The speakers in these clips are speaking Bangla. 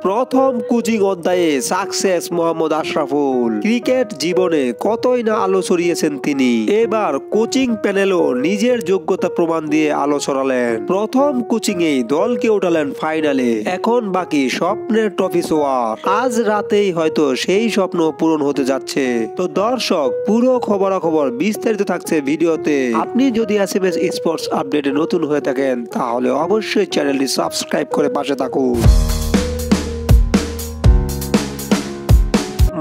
প্রথম কোচিং অধ্যায়ে সাকসেস মোহাম্মদ আশরাফুল। ক্রিকেট জীবনে কতই না আলো ছড়িয়েছেন তিনি। এবার কোচিং প্যানেলও নিজের যোগ্যতা প্রমাণ দিয়ে আলো ছড়ালেন। প্রথম কোচিং এই দলকে উঠালেন ফাইনালে। এখন বাকি স্বপ্নের ট্রফি ছোঁয়ার। আজ রাতেই হয়তো সেই স্বপ্ন পূরণ হতে যাচ্ছে। তো দর্শক, পুরো খবরাখবর বিস্তারিত থাকছে ভিডিওতে। আপনি যদি এসএমএস স্পোর্টস আপডেটে নতুন হয়ে থাকেন তাহলে অবশ্যই চ্যানেলটি সাবস্ক্রাইব করে পাশে থাকুন।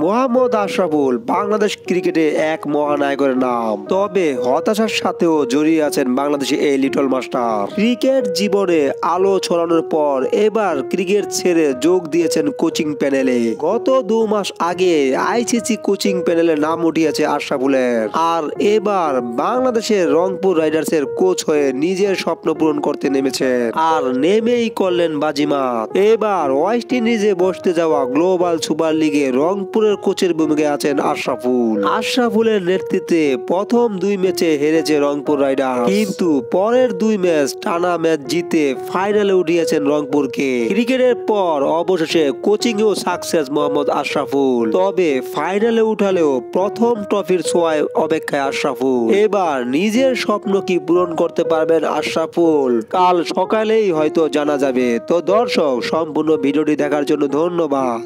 মোহাম্মদ আশরাফুল বাংলাদেশ ক্রিকেটে এক মহানায়কের নাম, তবে হতাশার সাথেও জড়িয়ে আছেন বাংলাদেশি এই লিটল মাস্টার। ক্রিকেট জীবনে আলো ছড়ানোর পর এবার ক্রিকেট ছেড়ে যোগ দিয়েছেন কোচিং প্যানেলে। গত 2 মাস আগে আইসিসি কোচিং প্যানেলে নাম উঠিয়েছে আশরাফুলের, আর এবার বাংলাদেশের রংপুর রাইডার্সের কোচ হয়ে নিজের স্বপ্ন পূরণ করতে নেমেছে। আর নেমেই করলেন বাজিমাত। এবার ওয়েস্ট ইন্ডিজে বসতে যাওয়া গ্লোবাল সুপার লিগে রংপুরের কোচের ভূমিকায় আছেন আশরাফুল। আশরাফুলের নেতৃত্বে প্রথম 2 ম্যাচে হেরেছে রংপুর রাইডার্স, কিন্তু পরের 2 ম্যাচ টানা ম্যাচ জিতে ফাইনালে উঠিয়েছেন রংপুরকে। ক্রিকেটের পর অবশেষে কোচিংয়েও সাকসেস মোহাম্মদ আশরাফুল, তবে ফাইনালে উঠালেও প্রথম ট্রফির ছোঁয়ায় অপেক্ষায় আশরাফুল। এবার নিজের স্বপ্ন কি পূরণ করতে পারবেন আশরাফুল, কাল সকালেই হয়তো জানা যাবে। তো দর্শক, সম্পূর্ণ ভিডিওটি দেখার জন্য ধন্যবাদ।